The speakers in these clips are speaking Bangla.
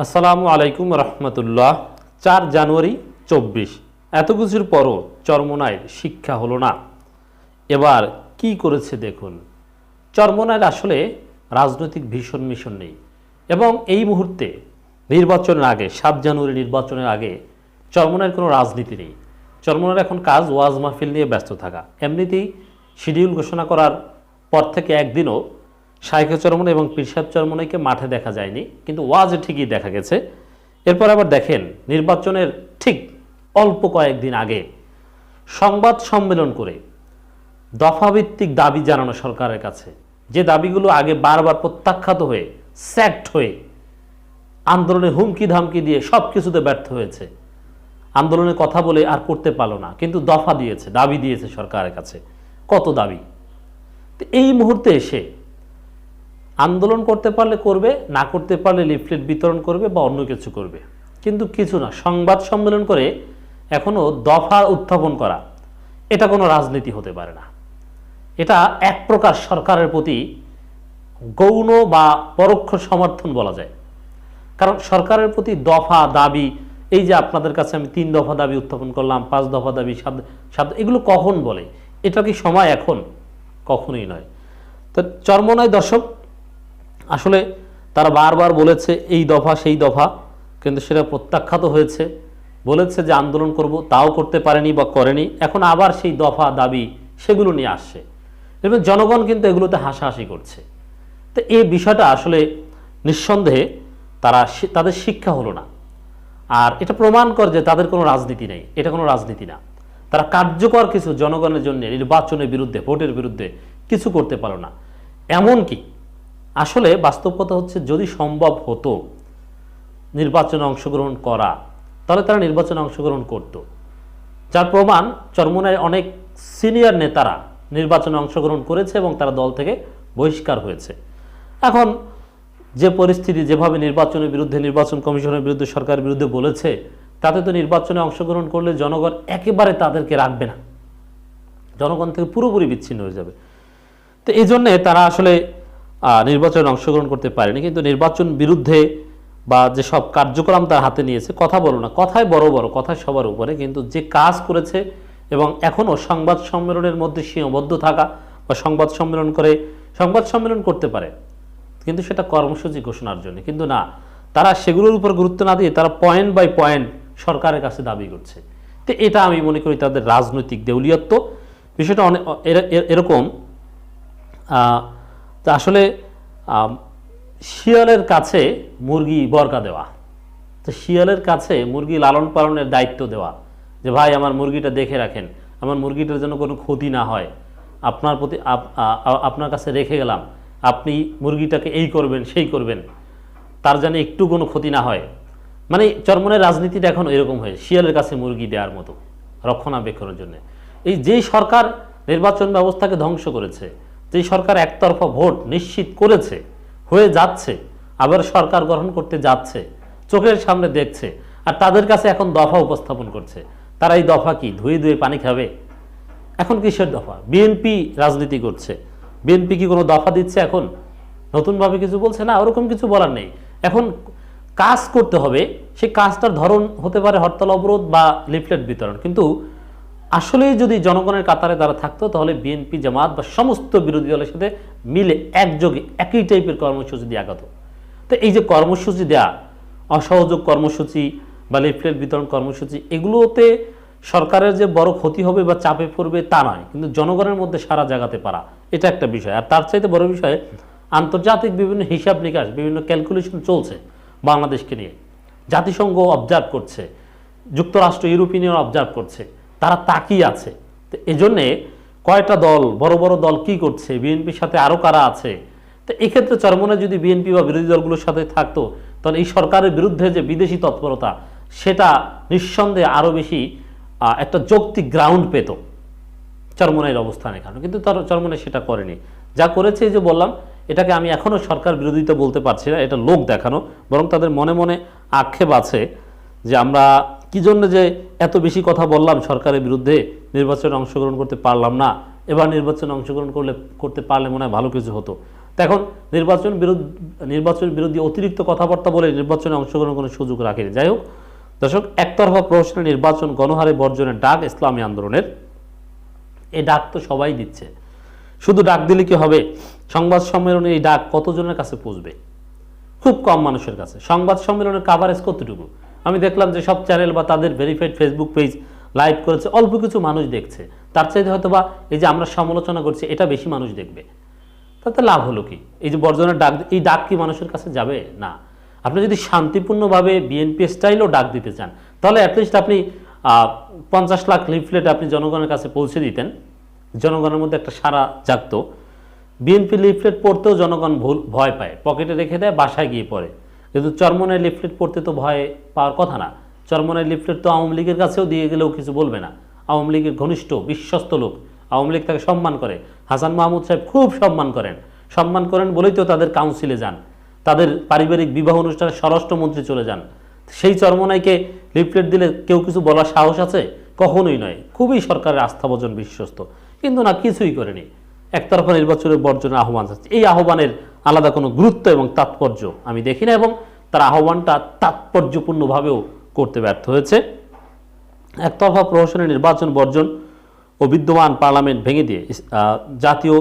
আসসালামু আলাইকুম রহমতুল্লাহ। 4 জানুয়ারি 24। এত কিছুর পরও চরমোনাইর শিক্ষা হলো না। এবার কি করেছে দেখুন। চরমোনাইর আসলে রাজনৈতিক ভীষণ মিশন নেই এবং এই মুহূর্তে নির্বাচনের আগে 7 জানুয়ারি নির্বাচনের আগে চরমোনাইর কোনো রাজনীতি নেই। চরমোনাইর এখন কাজ ওয়াজ মাহফিল নিয়ে ব্যস্ত থাকা। এমনিতেই শিডিউল ঘোষণা করার পর থেকে একদিনও শাইখে চরমোনাই এবং পীর সাহেব চরমোনাইকে মাঠে দেখা যায়নি, কিন্তু ওয়াজে ঠিকই দেখা গেছে। এরপর আবার দেখেন নির্বাচনের ঠিক অল্প কয়েকদিন আগে সংবাদ সম্মেলন করে দফাভিত্তিক দাবি জানানো সরকারের কাছে, যে দাবিগুলো আগে বারবার প্রত্যাখ্যাত হয়ে স্যাক্ট হয়ে আন্দোলনে হুমকি ধামকি দিয়ে সব কিছুতে ব্যর্থ হয়েছে, আন্দোলনের কথা বলে আর করতে পারলো না, কিন্তু দফা দিয়েছে, দাবি দিয়েছে সরকারের কাছে। কত দাবি! তো এই মুহূর্তে এসে আন্দোলন করতে পারলে করবে, না করতে পারলে লিফলেট বিতরণ করবে বা অন্য কিছু করবে, কিন্তু কিছু না। সংবাদ সম্মেলন করে এখনও দফা উত্থাপন করা, এটা কোনো রাজনীতি হতে পারে না। এটা এক প্রকার সরকারের প্রতি গৌণ বা পরোক্ষ সমর্থন বলা যায়। কারণ সরকারের প্রতি দফা দাবি, এই যে আপনাদের কাছে আমি 3 দফা দাবি উত্থাপন করলাম, 5 দফা দাবি, 7, এগুলো কখন বলে? এটা কি সময় এখন? কখনোই নয়। তো চরমোনাই দর্শক আসলে তারা বারবার বলেছে এই দফা সেই দফা, কিন্তু সেটা প্রত্যাখ্যাত হয়েছে। বলেছে যে আন্দোলন করব, তাও করতে পারেনি বা করেনি। এখন আবার সেই দফা দাবি সেগুলো নিয়ে আসছে এবং জনগণ কিন্তু এগুলোতে হাসাহাসি করছে। তো এই বিষয়টা আসলে নিঃসন্দেহে তাদের শিক্ষা হলো না। আর এটা প্রমাণ করে যে তাদের কোনো রাজনীতি নেই। এটা কোনো রাজনীতি না। তারা কার্যকর কিছু জনগণের জন্য নির্বাচনের বিরুদ্ধে, ভোটের বিরুদ্ধে কিছু করতে পারলো না। এমনকি আসলে বাস্তব কথা হচ্ছে, যদি সম্ভব হতো নির্বাচনে অংশগ্রহণ করা, তাহলে তারা নির্বাচনে অংশগ্রহণ করত। যার প্রমাণ চরমোনাইয়ের অনেক সিনিয়র নেতারা নির্বাচনে অংশগ্রহণ করেছে এবং তারা দল থেকে বহিষ্কার হয়েছে। এখন যে পরিস্থিতি, যেভাবে নির্বাচনের বিরুদ্ধে, নির্বাচন কমিশনের বিরুদ্ধে, সরকারের বিরুদ্ধে বলেছে, তাতে তো নির্বাচনে অংশগ্রহণ করলে জনগণ একেবারে তাদেরকে রাখবে না, জনগণ থেকে পুরোপুরি বিচ্ছিন্ন হয়ে যাবে। তো এই জন্যে তারা আসলে নির্বাচনে অংশগ্রহণ করতে পারেনি। কিন্তু নির্বাচন বিরুদ্ধে বা যেসব কার্যক্রম তার হাতে নিয়েছে, কথা বলো না, কথায় বড় বড়, কথায় সবার উপরে, কিন্তু যে কাজ করেছে এবং এখনও সংবাদ সম্মেলনের মধ্যে সীমাবদ্ধ থাকা বা সংবাদ সম্মেলন করতে পারে, কিন্তু সেটা কর্মসূচি ঘোষণার জন্য। কিন্তু না, তারা সেগুলোর উপর গুরুত্ব না দিয়ে তারা পয়েন্ট বাই পয়েন্ট সরকারের কাছে দাবি করছে। তো এটা আমি মনে করি তাদের রাজনৈতিক দেউলিয়ত্ব। বিষয়টা অনেক এরকম, তা আসলে শিয়ালের কাছে মুরগি বর্গা দেওয়া, তো শিয়ালের কাছে মুরগি লালন পালনের দায়িত্ব দেওয়া, যে ভাই আমার মুরগিটা দেখে রাখেন, আমার মুরগিটার জন্য কোনো ক্ষতি না হয়, আপনার কাছে রেখে গেলাম, আপনি মুরগিটাকে এই করবেন সেই করবেন, তার যেন একটু কোনো ক্ষতি না হয়। মানে চরমোনাইয়ের রাজনীতিটা এখন এরকম হয়, শিয়ালের কাছে মুরগি দেওয়ার মতো, রক্ষণাবেক্ষণের জন্য। এই যেই সরকার নির্বাচন ব্যবস্থাকে ধ্বংস করেছে, যেই সরকার একতরফা ভোট নিশ্চিত করেছে, হয়ে যাচ্ছে, আবার সরকার গঠন করতে যাচ্ছে, চোখের সামনে দেখছে, আর তাদের কাছে এখন দফা উপস্থাপন করছে, তারা এই দফা কি ধুয়ে ধুয়ে পানি খাবে? এখন কিসের দফা? বিএনপি রাজনীতি করছে, বিএনপি কি কোনো দফা দিচ্ছে এখন? নতুনভাবে কিছু বলছে না, ওরকম কিছু বলার নেই। এখন কাজ করতে হবে, সেই কাজটার ধরন হতে পারে হরতাল অবরোধ বা লিফলেট বিতরণ। কিন্তু আসলেই যদি জনগণের কাতারে তারা থাকতো, তাহলে বিএনপি জামাত বা সমস্ত বিরোধী দলের সাথে মিলে একযোগে একই টাইপের কর্মসূচি দিয়ে আগাতো। তো এই যে কর্মসূচি দেয়া, অসহযোগ কর্মসূচি বা লিফলেট বিতরণ কর্মসূচি, এগুলোতে সরকারের যে বড় ক্ষতি হবে বা চাপে পড়বে তা নয়, কিন্তু জনগণের মধ্যে সারা জাগাতে পারা, এটা একটা বিষয়। আর তার চাইতে বড় বিষয়, আন্তর্জাতিক বিভিন্ন হিসাব নিকাশ, বিভিন্ন ক্যালকুলেশন চলছে বাংলাদেশকে নিয়ে। জাতিসংঘ অবজার্ভ করছে, যুক্তরাষ্ট্র, ইউরোপিয়ান ইউনিয়ন অবজার্ভ করছে, তারা তাকিয়ে আছে। তো এজন্যে কয়টা দল, বড় বড় দল কি করছে, বিএনপির সাথে আরও কারা আছে। তো এক্ষেত্রে চরমোনাই যদি বিএনপি বা বিরোধী দলগুলোর সাথে থাকতো, তাহলে এই সরকারের বিরুদ্ধে যে বিদেশি তৎপরতা, সেটা নিঃসন্দেহে আরও বেশি একটা যৌক্তিক গ্রাউন্ড পেত চরমোনাইয়ের অবস্থান এখানে। কিন্তু চরমোনাই সেটা করেনি। যা করেছে, যে বললাম, এটাকে আমি এখনও সরকার বিরোধিতা বলতে পারছি না, এটা লোক দেখানো। বরং তাদের মনে মনে আক্ষেপ আছে যে আমরা কি জন্য যে এত বেশি কথা বললাম সরকারের বিরুদ্ধে, নির্বাচনে অংশগ্রহণ করতে পারলাম না, এবার নির্বাচনে অংশগ্রহণ করতে পারলে মনে হয় ভালো কিছু হতো। তো এখন নির্বাচন বিরোধী অতিরিক্ত কথাবার্তা বলে নির্বাচনে অংশগ্রহণের কোনো সুযোগ রাখেনি। যাই হোক দর্শক, একতরফা প্রহসনের নির্বাচন গণহারে বর্জনের ডাক ইসলামী আন্দোলনের, এই ডাক তো সবাই দিচ্ছে। শুধু ডাক দিলে কি হবে? সংবাদ সম্মেলনে এই ডাক কতজনের কাছে পৌঁছবে? খুব কম মানুষের কাছে। সংবাদ সম্মেলনের কাভারেজ কতটুকু? আমি দেখলাম যে সব চ্যানেল বা তাদের ভেরিফাইড ফেসবুক পেজ লাইভ করেছে, অল্প কিছু মানুষ দেখছে। তার চাইতে হয়তো বা এই যে আমরা সমালোচনা করছি এটা বেশি মানুষ দেখবে। তাতে লাভ হলো কি? এই যে বর্জনের ডাক, এই ডাক কি মানুষের কাছে যাবে? না। আপনি যদি শান্তিপূর্ণভাবে বিএনপি স্টাইলও ডাক দিতে চান, তাহলে অ্যাটলিস্ট আপনি 50 লাখ লিফলেট আপনি জনগণের কাছে পৌঁছে দিতেন, জনগণের মধ্যে একটা সাড়া জাগতো। বিএনপি লিফলেট পড়তেও জনগণ ভয় পায়, পকেটে রেখে দেয়, বাসায় গিয়ে পড়ে। কিন্তু চরমনের লিফলেট পড়তে তো ভয় পাওয়ার কথা না। চরমনের লিফলেট তো আওয়ামী লীগের কাছেও দিয়ে গেলেও কিছু বলবে না। আওয়ামী লীগের ঘনিষ্ঠ বিশ্বস্ত লোক, আওয়ামী লীগ তাকে সম্মান করে। হাসান মাহমুদ সাহেব খুব সম্মান করেন বলেই তো তাদের কাউন্সিলে যান, তাদের পারিবারিক বিবাহ অনুষ্ঠানে স্বরাষ্ট্রমন্ত্রী চলে যান। সেই চরমনাইকে লিফলেট দিলে কেউ কিছু বলার সাহস আছে? কখনোই নয়। খুবই সরকারের আস্থাভাজন বিশ্বস্ত, কিন্তু না, কিছুই করেনি। একতরফা নির্বাচনের বর্জনের আহ্বান যাচ্ছে। এই আহ্বানের আলাদা কোনো গুরুত্ব এবং তাৎপর্য আমি দেখি না, এবং তার আহ্বানটা তাৎপর্যপূর্ণভাবেও করতে ব্যর্থ হয়েছে। একতরফা প্রহসনের নির্বাচন বর্জন ও বিদ্যমান পার্লামেন্ট ভেঙে দিয়ে জাতীয়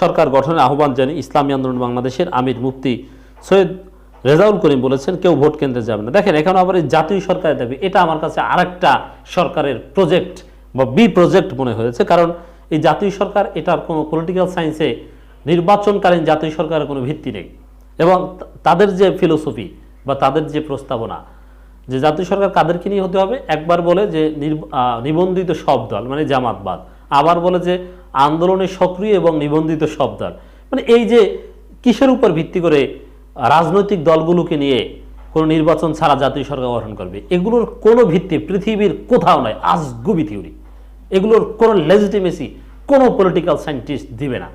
সরকার গঠনের আহ্বান জানিয়ে ইসলামী আন্দোলন বাংলাদেশের আমির মুফতি সৈয়দ রেজাউল করিম বলেছেন, কেউ ভোট কেন্দ্রে যাবে না। দেখেন, এখন আবার এই জাতীয় সরকারের দাবি, এটা আমার কাছে আরেকটা সরকারের প্রজেক্ট বা বি প্রজেক্ট মনে হয়েছে। কারণ এই জাতীয় সরকার, এটার কোনো পলিটিক্যাল সায়েন্সে নির্বাচনকালীন জাতীয় সরকারের কোনো ভিত্তি নেই। এবং তাদের যে ফিলোসফি বা তাদের যে প্রস্তাবনা, যে জাতীয় সরকার কাদেরকে নিয়ে হতে হবে, একবার বলে যে নিবন্ধিত সব দল মানে জামাতবাদ, আবার বলে যে আন্দোলনে সক্রিয় এবং নিবন্ধিত সব দল। মানে এই যে কিসের উপর ভিত্তি করে রাজনৈতিক দলগুলোকে নিয়ে কোনো নির্বাচন ছাড়া জাতীয় সরকার গঠন করবে, এগুলোর কোনো ভিত্তি পৃথিবীর কোথাও নয়। আজগুবি থিওরি, এগুলোর কোনো লেজিটিমেসি কোনো পলিটিক্যাল সায়েন্টিস্ট দিবে না।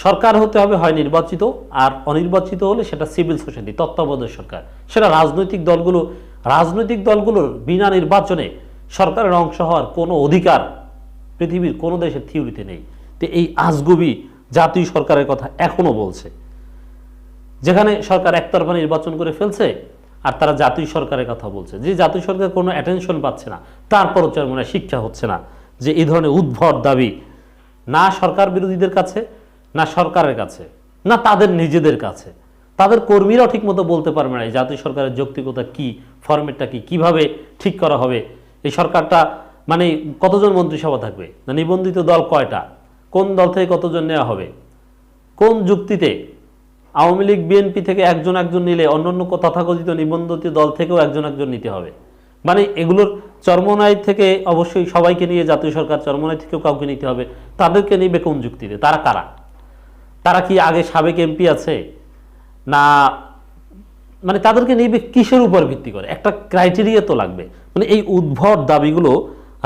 সরকার হতে হবে হয় নির্বাচিত, আর অনির্বাচিত হলে সেটা সিভিল সোসাইটি, তত্ত্বাবধায়ক সরকার। সেটা রাজনৈতিক দলগুলোর বিনা নির্বাচনে সরকারের অংশ হওয়ার কোনো অধিকার পৃথিবীর কোনো দেশের থিওরিতে নেই। তো এই আজগুবি জাতীয় সরকারের কথা এখনো বলছে, যেখানে সরকার একতরফা নির্বাচন করে ফেলছে আর তারা জাতীয় সরকারের কথা বলছে। যে জাতীয় সরকার কোনো অ্যাটেনশন পাচ্ছে না, তারপরও চরমনে শিক্ষা হচ্ছে না যে এই ধরনের উদ্ভট দাবি না সরকার বিরোধীদের কাছে, না সরকারের কাছে, না তাদের নিজেদের কাছে। তাদের কর্মীরাও ঠিকমতো বলতে পারবে না এই জাতীয় সরকারের যৌক্তিকতা কি, ফরম্যাটটা কি, কিভাবে ঠিক করা হবে। এই সরকারটা মানে কতজন মন্ত্রিসভা থাকবে, না নিবন্ধিত দল কয়টা, কোন দল থেকে কতজন নেওয়া হবে, কোন যুক্তিতে আওয়ামী লীগ বিএনপি থেকে একজন নিলে অন্যান্য তথাকথিত নিবন্ধিত দল থেকেও একজন নিতে হবে। মানে এগুলোর চরমনাই থেকে অবশ্যই সবাইকে নিয়ে জাতীয় সরকার, চরমনাই থেকেও কাউকে নিতে হবে। তাদেরকে নিবে কোন যুক্তিতে? তারা কারা? তারা কি আগে সাবেক এমপি আছে না? মানে তাদেরকে নিবে কিসের উপর ভিত্তি করে? একটা ক্রাইটেরিয়া তো লাগবে। মানে এই উদ্ভট দাবিগুলো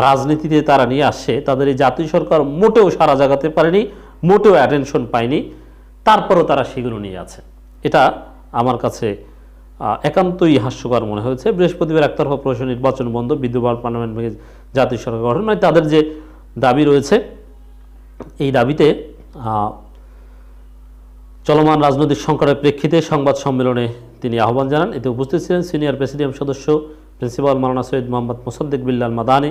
রাজনীতিতে তারা নিয়ে আসছে। তাদের এই জাতীয় সরকার মোটেও সারা জাগাতে পারেনি, মোটেও অ্যাটেনশন পায়নি, তারপরও তারা সেগুলো নিয়ে আছে। এটা আমার কাছে একান্তই হাস্যকর মনে হয়েছে। বৃহস্পতিবার একতরফা প্রহসন নির্বাচন বন্ধ, বিদ্যমান পার্লামেন্ট ভেঙে জাতীয় সরকার গঠন, মানে তাদের যে দাবি রয়েছে, এই দাবিতে চলমান রাজনৈতিক সংকটের প্রেক্ষিতে সংবাদ সম্মেলনে তিনি আহ্বান জানান। এতে উপস্থিত ছিলেন সিনিয়র প্রেসিডিয়াম সদস্য প্রিন্সিপাল মাওলানা সৈয়দ মোহাম্মদ মোসাদ্দেক বিল্লাল মাদানী,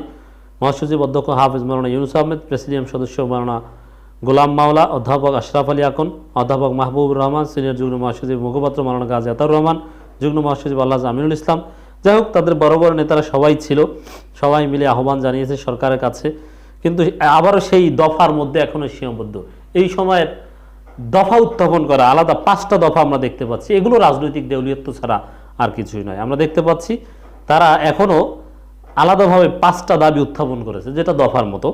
মহাসচিব অধ্যক্ষ হাফেজ মাওলানা ইউনুস আহমেদ, প্রেসিডিয়াম সদস্য মাওলানা গোলাম মাওলা, অধ্যাপক আশরাফ আলী আকন, অধ্যাপক মাহবুবুর রহমান, সিনিয়র যুগ্ম মহাসচিব মুখপাত্র মাওলানা গাজী আতাউর রহমান, যুগ্ম মহাসচিব আল্লাহ আমিনুল ইসলাম। যাই হোক, তাদের বড় বড় নেতারা সবাই ছিল, সবাই মিলে আহ্বান জানিয়েছে সরকারের কাছে। কিন্তু আবারও সেই দফার মধ্যে এখনও সীমাবদ্ধ। এই সময়ের দফা উত্থাপন করা আলাদা 5টা দফা আমরা দেখতে পাচ্ছি, এগুলো রাজনৈতিক দেউলিয়ত্ব ছাড়া আর কিছুই নয়। আমরা দেখতে পাচ্ছি তারা এখনও আলাদাভাবে 5টা দাবি উত্থাপন করেছে, যেটা দফার মতো।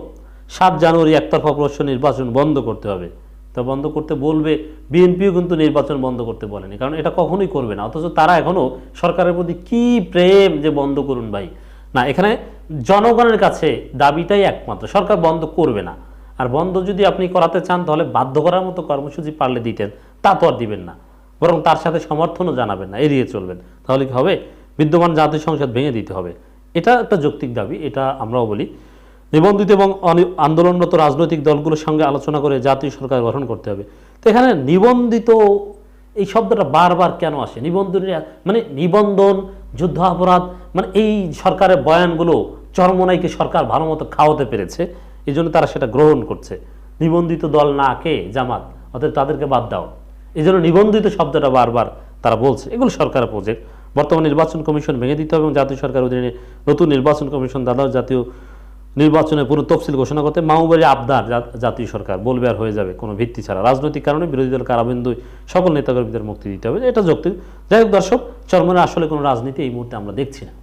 7 জানুয়ারি একতরফা প্রহসন নির্বাচন বন্ধ করতে হবে। তা বন্ধ করতে বলবে, বিএনপিও কিন্তু নির্বাচন বন্ধ করতে বলেনি, কারণ এটা কখনোই করবে না। অথচ তারা এখনও সরকারের প্রতি কি প্রেম যে বন্ধ করুন ভাই। না, এখানে জনগণের কাছে দাবিটাই একমাত্র, সরকার বন্ধ করবে না। আর বন্ধ যদি আপনি করাতে চান তাহলে বাধ্য করার মতো কর্মসূচি পারলে দিতেন, তা তো আর দিবেন না, বরং তার সাথে সমর্থনও জানাবেন না, এড়িয়ে চলবেন। তাহলে কি হবে? বিদ্যমান জাতীয় সংসদ ভেঙে দিতে হবে। এটা একটা যৌক্তিক দাবি, এটা আমরাও বলি। নিবন্ধিত এবং আন্দোলনরত রাজনৈতিক দলগুলোর সঙ্গে আলোচনা করে জাতীয় সরকার গঠন করতে হবে। তো এখানে নিবন্ধিত এই শব্দটা বারবার কেন আসে? মানে নিবন্ধন, যুদ্ধ অপরাধ, মানে এই সরকারের বয়ানগুলো চরমোনাইকে সরকার ভালো মতো খাওয়াতে পেরেছে, এই জন্য তারা সেটা গ্রহণ করছে। নিবন্ধিত দল না কে? জামাত, অতএব তাদেরকে বাদ দাও। এই জন্য নিবন্ধিত শব্দটা বারবার তারা বলছে। এগুলো সরকারের প্রজেক্ট। বর্তমান নির্বাচন কমিশন ভেঙে দিতে হবে এবং জাতীয় সরকার অধীনে নতুন নির্বাচন কমিশন দ্বাদশ জাতীয় নির্বাচনের পুরো তফসিল ঘোষণা করতে মাহবুবের আবদার জাতীয় সরকার বলবে আর হয়ে যাবে কোনো ভিত্তি ছাড়া। রাজনৈতিক কারণে বিরোধী দল কারাবন্দী সকল নেতাকর্মীদের মুক্তি দিতে হবে, এটা যৌক্তিক। যাই হোক দর্শক, চরমোনাই আসলে কোনো রাজনীতি এই মুহূর্তে আমরা দেখছি না।